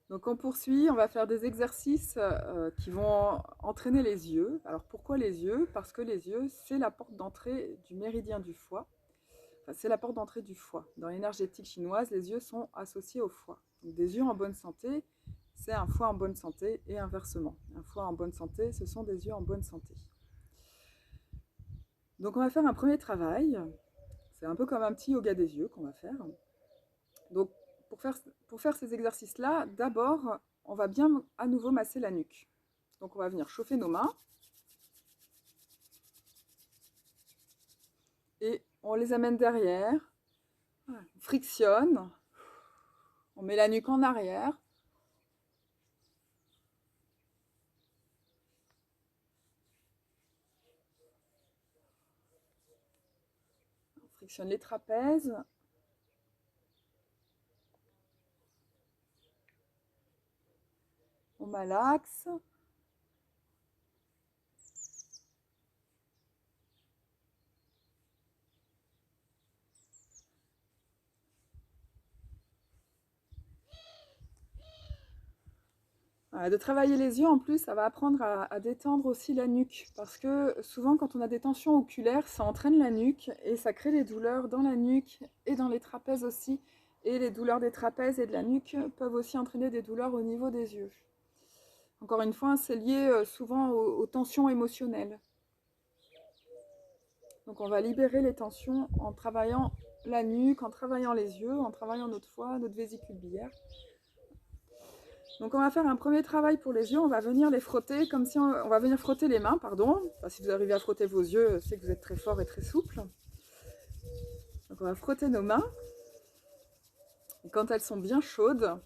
Donc on poursuit, on va faire des exercices qui vont entraîner les yeux. Alors pourquoi les yeux? Parce que les yeux, c'est la porte d'entrée du méridien du foie. Enfin, c'est la porte d'entrée du foie. Dans l'énergétique chinoise, les yeux sont associés au foie. Donc des yeux en bonne santé, c'est un foie en bonne santé et inversement. Un foie en bonne santé, ce sont des yeux en bonne santé. Donc on va faire un premier travail. C'est un peu comme un petit yoga des yeux qu'on va faire. Donc pour faire ces exercices-là, d'abord, on va bien à nouveau masser la nuque. Donc on va venir chauffer nos mains et on les amène derrière, on frictionne, on met la nuque en arrière. On frictionne les trapèzes. On malaxe. Voilà, de travailler les yeux, en plus, ça va apprendre à détendre aussi la nuque. Parce que souvent, quand on a des tensions oculaires, ça entraîne la nuque et ça crée des douleurs dans la nuque et dans les trapèzes aussi. Et les douleurs des trapèzes et de la nuque peuvent aussi entraîner des douleurs au niveau des yeux. Encore une fois, c'est lié souvent aux tensions émotionnelles. Donc on va libérer les tensions en travaillant la nuque, en travaillant les yeux, en travaillant notre foie, notre vésicule biliaire. Donc on va faire un premier travail pour les yeux, on va venir les frotter comme si on va venir frotter les mains, pardon. Enfin, si vous arrivez à frotter vos yeux, c'est que vous êtes très fort et très souple. Donc on va frotter nos mains. Et quand elles sont bien chaudes,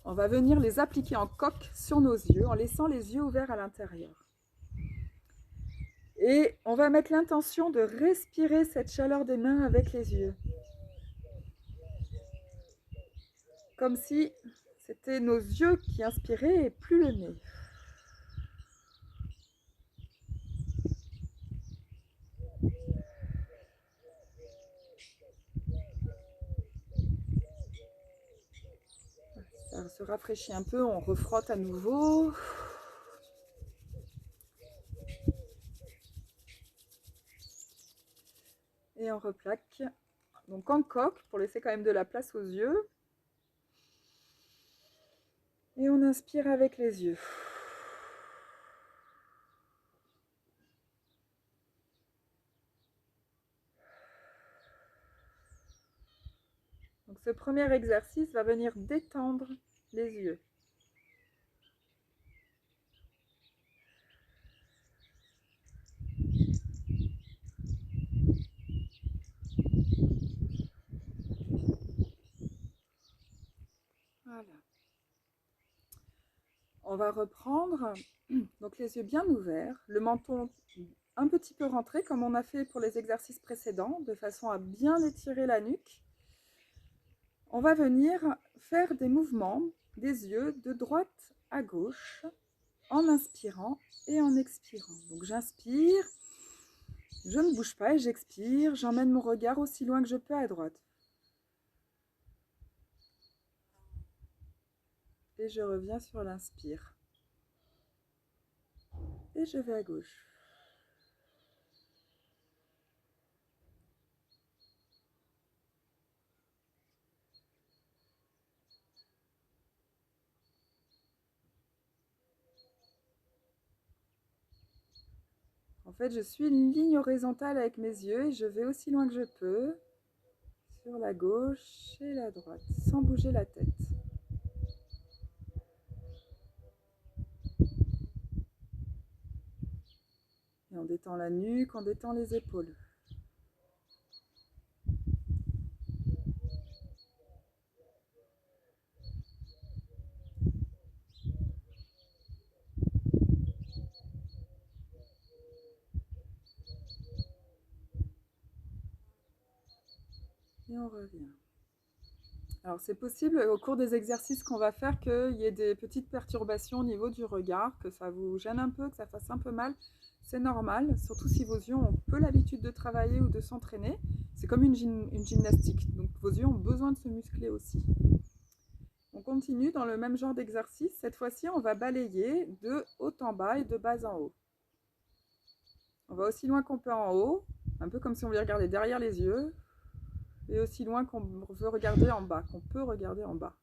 on va venir les appliquer en coque sur nos yeux en laissant les yeux ouverts à l'intérieur. Et on va mettre l'intention de respirer cette chaleur des mains avec les yeux. Comme si c'était nos yeux qui inspiraient et plus le nez. Ça se rafraîchit un peu, on refrotte à nouveau. Et on replaque. Donc en coque, pour laisser quand même de la place aux yeux. Et on inspire avec les yeux. Donc ce premier exercice va venir détendre les yeux. Voilà. On va reprendre, donc les yeux bien ouverts, le menton un petit peu rentré comme on a fait pour les exercices précédents, de façon à bien étirer la nuque. On va venir faire des mouvements des yeux de droite à gauche en inspirant et en expirant. Donc j'inspire, je ne bouge pas et j'expire, j'emmène mon regard aussi loin que je peux à droite. Et je reviens sur l'inspire. Et je vais à gauche. En fait, je suis une ligne horizontale avec mes yeux et je vais aussi loin que je peux sur la gauche et la droite, sans bouger la tête. Et on détend la nuque, on détend les épaules. Et on revient. Alors c'est possible au cours des exercices qu'on va faire qu'il y ait des petites perturbations au niveau du regard, que ça vous gêne un peu, que ça fasse un peu mal. C'est normal, surtout si vos yeux ont peu l'habitude de travailler ou de s'entraîner. C'est comme une gymnastique, donc vos yeux ont besoin de se muscler aussi. Donc continue dans le même genre d'exercice. Cette fois-ci, on va balayer de haut en bas et de bas en haut. On va aussi loin qu'on peut en haut, un peu comme si on voulait regarder derrière les yeux, et aussi loin qu'on veut regarder en bas, qu'on peut regarder en bas.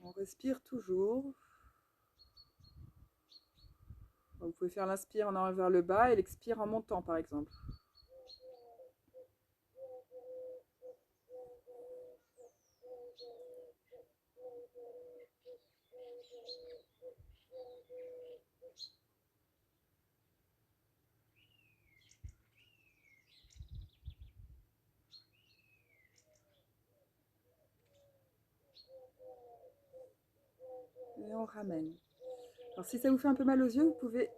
On respire toujours. Vous pouvez faire l'inspire en allant vers le bas et l'expire en montant, par exemple. Et on ramène. Alors si ça vous fait un peu mal aux yeux, vous pouvez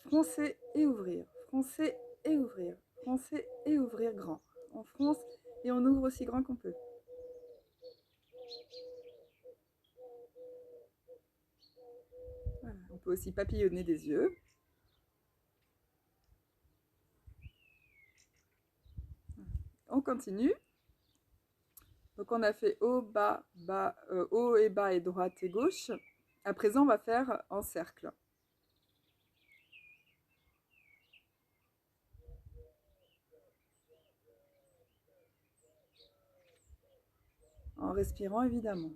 froncer et ouvrir, froncer et ouvrir, froncer et ouvrir grand. On fronce et on ouvre aussi grand qu'on peut. Voilà. On peut aussi papillonner des yeux. On continue. Donc on a fait haut, bas, bas, haut et bas et droite et gauche. À présent, on va faire en cercle. En respirant évidemment.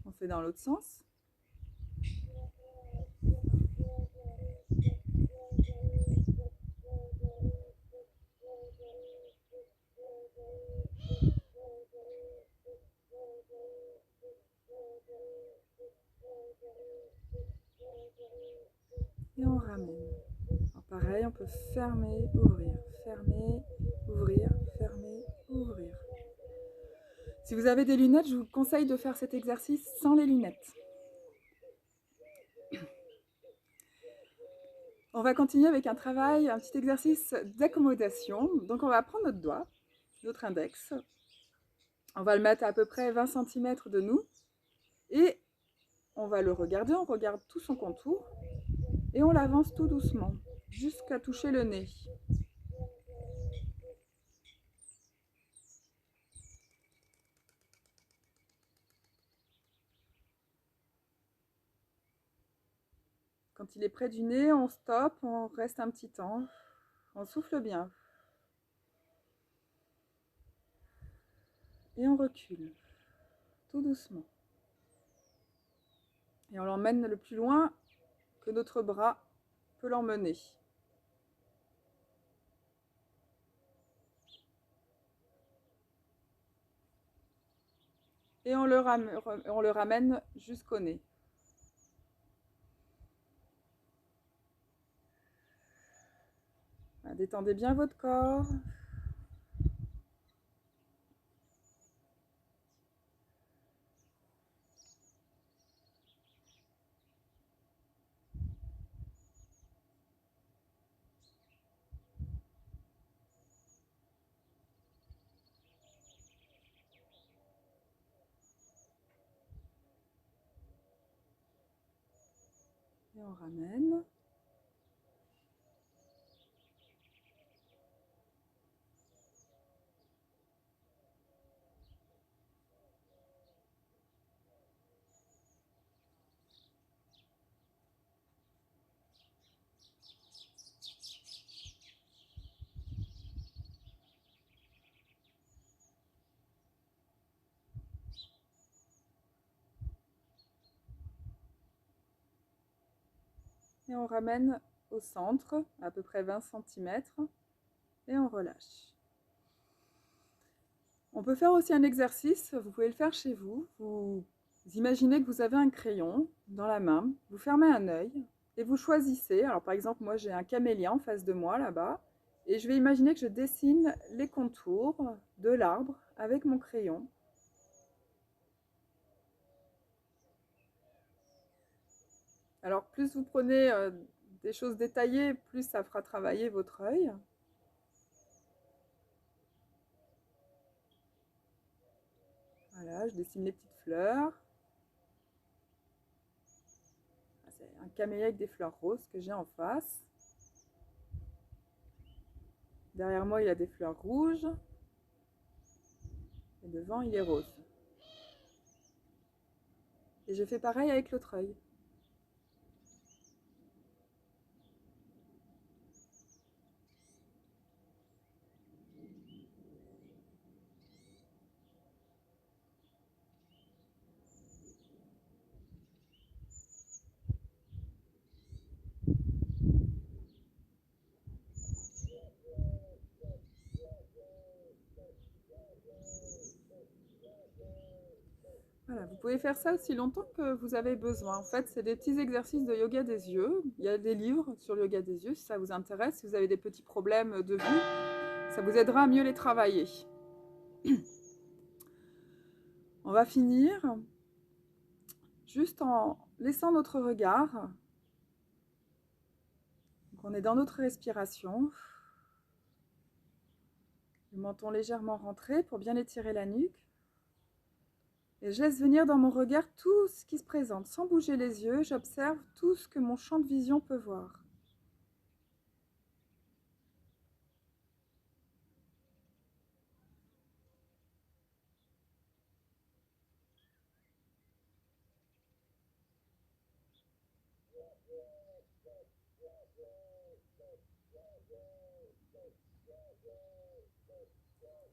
On fait dans l'autre sens. Et on ramène. Alors pareil, on peut fermer, ouvrir, fermer, ouvrir, fermer, ouvrir. Si vous avez des lunettes, je vous conseille de faire cet exercice sans les lunettes. On va continuer avec un travail, un petit exercice d'accommodation. Donc on va prendre notre doigt, notre index. On va le mettre à peu près 20 cm de nous. Et on va le regarder, on regarde tout son contour. Et on l'avance tout doucement, jusqu'à toucher le nez. Quand il est près du nez, on stoppe, on reste un petit temps, on souffle bien. Et on recule, tout doucement. Et on l'emmène le plus loin que notre bras peut l'emmener. Et on le ramène jusqu'au nez. Détendez bien votre corps. Et on ramène. Et on ramène au centre, à peu près 20 cm, et on relâche. On peut faire aussi un exercice, vous pouvez le faire chez vous. Vous imaginez que vous avez un crayon dans la main, vous fermez un œil et vous choisissez. Alors par exemple, moi j'ai un camélia en face de moi là-bas, et je vais imaginer que je dessine les contours de l'arbre avec mon crayon. Alors plus vous prenez des choses détaillées, plus ça fera travailler votre œil. Voilà, je dessine les petites fleurs. C'est un camélia avec des fleurs roses que j'ai en face. Derrière moi, il y a des fleurs rouges. Et devant, il est rose. Et je fais pareil avec l'autre œil. Voilà, vous pouvez faire ça aussi longtemps que vous avez besoin. En fait, c'est des petits exercices de yoga des yeux. Il y a des livres sur le yoga des yeux si ça vous intéresse. Si vous avez des petits problèmes de vue, ça vous aidera à mieux les travailler. On va finir juste en laissant notre regard. Donc on est dans notre respiration. Le menton légèrement rentré pour bien étirer la nuque. Et je laisse venir dans mon regard tout ce qui se présente. Sans bouger les yeux, j'observe tout ce que mon champ de vision peut voir.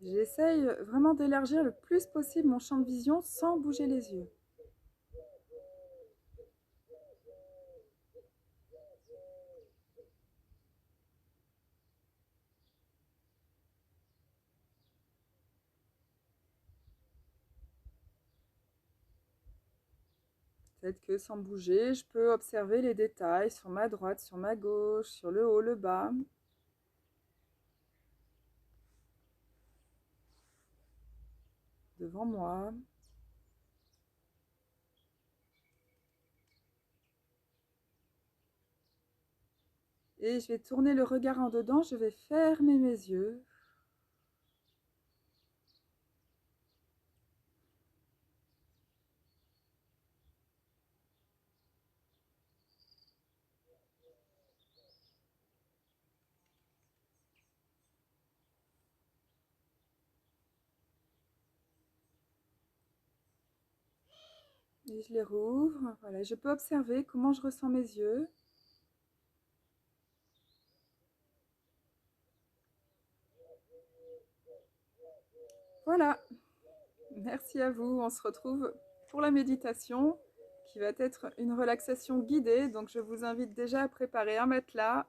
J'essaye vraiment d'élargir le plus possible mon champ de vision sans bouger les yeux. Peut-être que sans bouger, je peux observer les détails sur ma droite, sur ma gauche, sur le haut, le bas. Devant moi. Et je vais tourner le regard en dedans, je vais fermer mes yeux. Et je les rouvre. Voilà, je peux observer comment je ressens mes yeux. Voilà. Merci à vous. On se retrouve pour la méditation qui va être une relaxation guidée. Donc je vous invite déjà à préparer un matelas,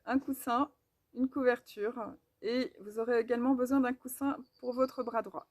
un coussin, une couverture et vous aurez également besoin d'un coussin pour votre bras droit.